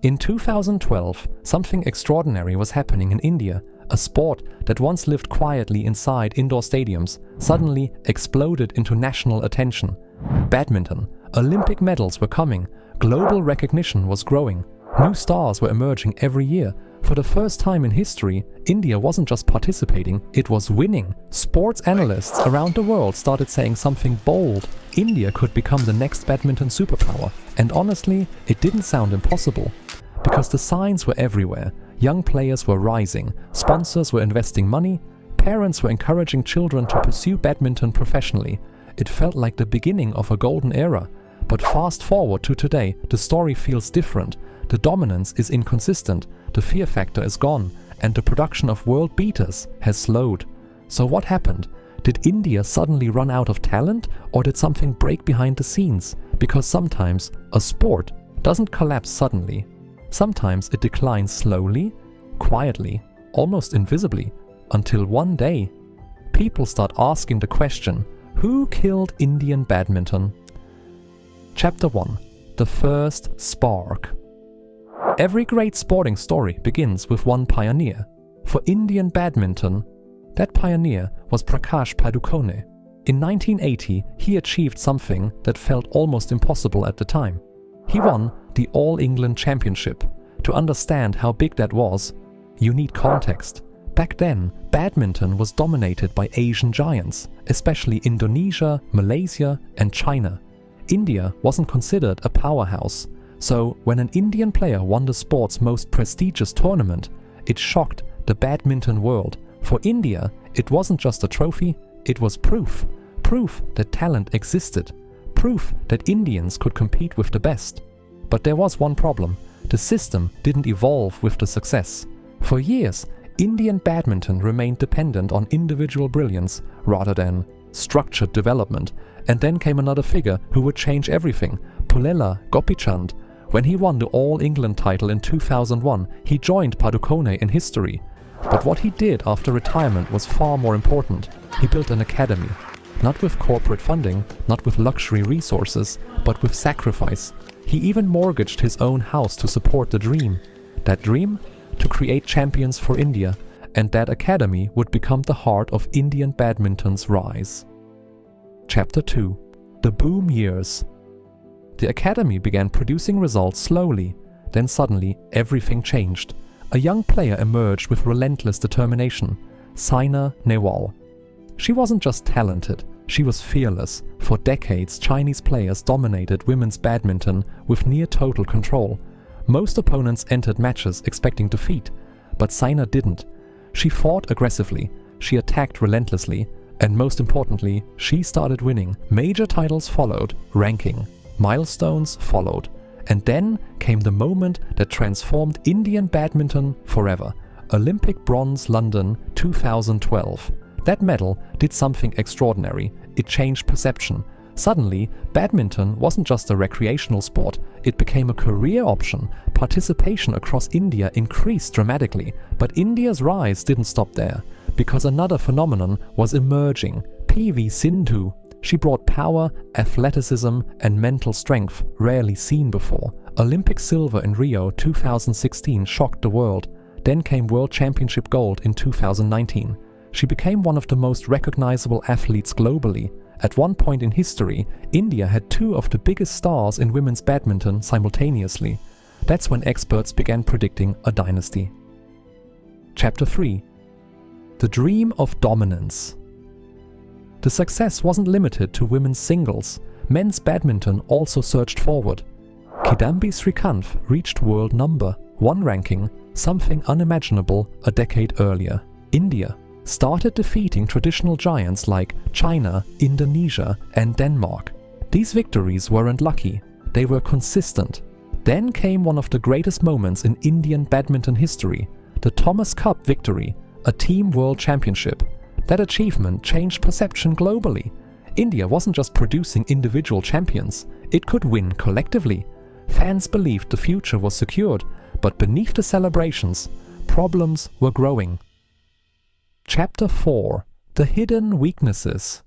In 2012, something extraordinary was happening in India. A sport that once lived quietly inside indoor stadiums suddenly exploded into national attention. Badminton. Olympic medals were coming. Global recognition was growing. New stars were emerging every year. For the first time in history, India wasn't just participating, it was winning. Sports analysts around the world started saying something bold. India could become the next badminton superpower. And honestly, it didn't sound impossible. Because the signs were everywhere. Young players were rising, sponsors were investing money, parents were encouraging children to pursue badminton professionally. It felt like the beginning of a golden era. But fast forward to today, the story feels different. The dominance is inconsistent, the fear factor is gone, and the production of world beaters has slowed. So what happened? Did India suddenly run out of talent, or did something break behind the scenes? Because sometimes a sport doesn't collapse suddenly. Sometimes it declines slowly, quietly, almost invisibly, until one day, people start asking the question, who killed Indian badminton? Chapter 1. The first spark. Every great sporting story begins with one pioneer. For Indian badminton, that pioneer was Prakash Padukone. In 1980, he achieved something that felt almost impossible at the time. He won the All England Championship. To understand how big that was, you need context. Back then, badminton was dominated by Asian giants, especially Indonesia, Malaysia, and China. India wasn't considered a powerhouse, so when an Indian player won the sport's most prestigious tournament, it shocked the badminton world. For India, it wasn't just a trophy, it was proof. Proof that talent existed. Proof that Indians could compete with the best. But there was one problem. The system didn't evolve with the success. For years, Indian badminton remained dependent on individual brilliance rather than structured development. And then came another figure who would change everything, Pullela Gopichand. When he won the All England title in 2001, he joined Padukone in history. But what he did after retirement was far more important. He built an academy. Not with corporate funding, not with luxury resources, but with sacrifice. He even mortgaged his own house to support the dream. That dream? To create champions for India. And that academy would become the heart of Indian badminton's rise. Chapter 2. The boom years. The academy began producing results slowly. Then suddenly, everything changed. A young player emerged with relentless determination. Saina Nehwal. She wasn't just talented, she was fearless. For decades, Chinese players dominated women's badminton with near total control. Most opponents entered matches expecting defeat, but Saina didn't. She fought aggressively, she attacked relentlessly, and most importantly, she started winning. Major titles followed, ranking. Milestones followed. And then came the moment that transformed Indian badminton forever. Olympic bronze London 2012. That medal did something extraordinary. It changed perception. Suddenly, badminton wasn't just a recreational sport, it became a career option. Participation across India increased dramatically, but India's rise didn't stop there, because another phenomenon was emerging. PV Sindhu. She brought power, athleticism, and mental strength rarely seen before. Olympic silver in Rio 2016 shocked the world. Then came World Championship gold in 2019. She became one of the most recognizable athletes globally. At one point in history, India had two of the biggest stars in women's badminton simultaneously. That's when experts began predicting a dynasty. Chapter 3. The dream of dominance. The success wasn't limited to women's singles. Men's badminton also surged forward. Kidambi Srikanth reached world number 1 ranking, something unimaginable a decade earlier. India started defeating traditional giants like China, Indonesia, and Denmark. These victories weren't lucky, they were consistent. Then came one of the greatest moments in Indian badminton history, the Thomas Cup victory, a team world championship. That achievement changed perception globally. India wasn't just producing individual champions, it could win collectively. Fans believed the future was secured, but beneath the celebrations, problems were growing. Chapter 4. The hidden weaknesses.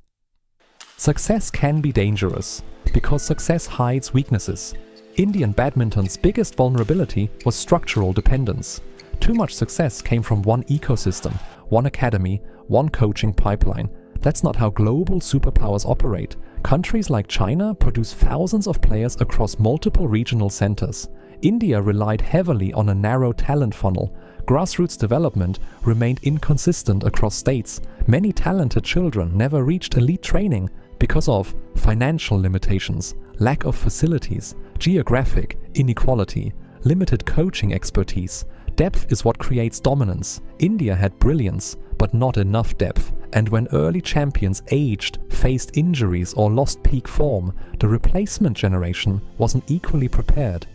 Success can be dangerous, because success hides weaknesses. Indian badminton's biggest vulnerability was structural dependence. Too much success came from one ecosystem, one academy, one coaching pipeline. That's not how global superpowers operate. Countries like China produce thousands of players across multiple regional centers. India relied heavily on a narrow talent funnel. Grassroots development remained inconsistent across states. Many talented children never reached elite training because of financial limitations, lack of facilities, geographic inequality, limited coaching expertise. Depth is what creates dominance. India had brilliance, but not enough depth. And when early champions aged, faced injuries or lost peak form, the replacement generation wasn't equally prepared.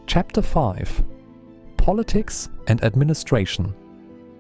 Chapter 5. Politics and Administration.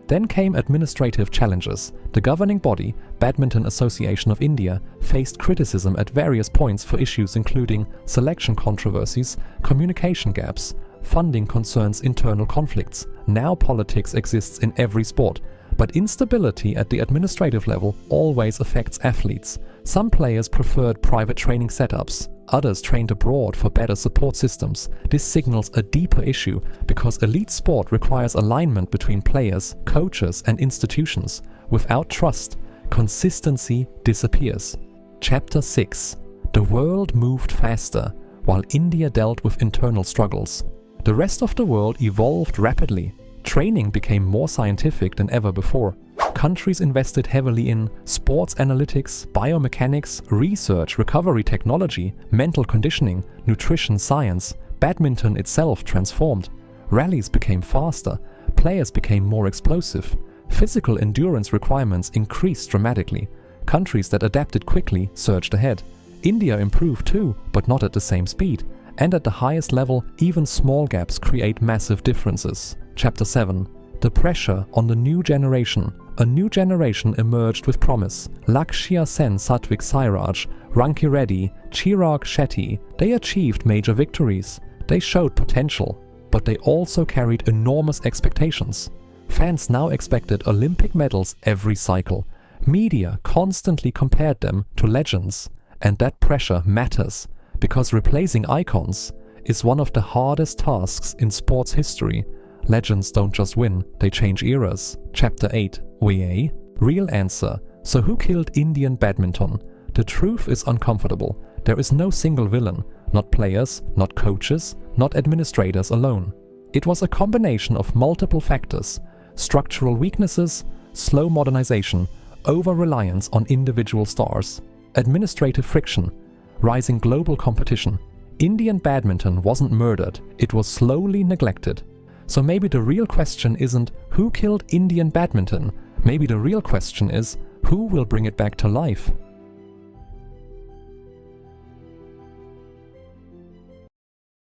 Then came administrative challenges. The governing body, Badminton Association of India, faced criticism at various points for issues including selection controversies, communication gaps, funding concerns, internal conflicts. Now politics exists in every sport. But instability at the administrative level always affects athletes. Some players preferred private training setups. Others trained abroad for better support systems. This signals a deeper issue because elite sport requires alignment between players, coaches, and institutions. Without trust, consistency disappears. Chapter 6. The world moved faster, while India dealt with internal struggles. The rest of the world evolved rapidly. Training became more scientific than ever before. Countries invested heavily in sports analytics, biomechanics, research, recovery technology, mental conditioning, nutrition science. Badminton itself transformed. Rallies became faster. Players became more explosive. Physical endurance requirements increased dramatically. Countries that adapted quickly surged ahead. India improved too, but not at the same speed. And at the highest level, even small gaps create massive differences. Chapter 7. The pressure on the new generation. A new generation emerged with promise. Lakshya Sen, Satvik Sairaj, Ranki Reddy, Chirag Shetty. They achieved major victories. They showed potential, but they also carried enormous expectations. Fans now expected Olympic medals every cycle. Media constantly compared them to legends. And that pressure matters, because replacing icons is one of the hardest tasks in sports history. Legends don't just win, they change eras. Chapter 8. VA. Real answer. So who killed Indian badminton? The truth is uncomfortable. There is no single villain. Not players, not coaches, not administrators alone. It was a combination of multiple factors. Structural weaknesses, slow modernization, over-reliance on individual stars, administrative friction, rising global competition. Indian badminton wasn't murdered, it was slowly neglected. So maybe the real question isn't who killed Indian badminton, maybe the real question is who will bring it back to life.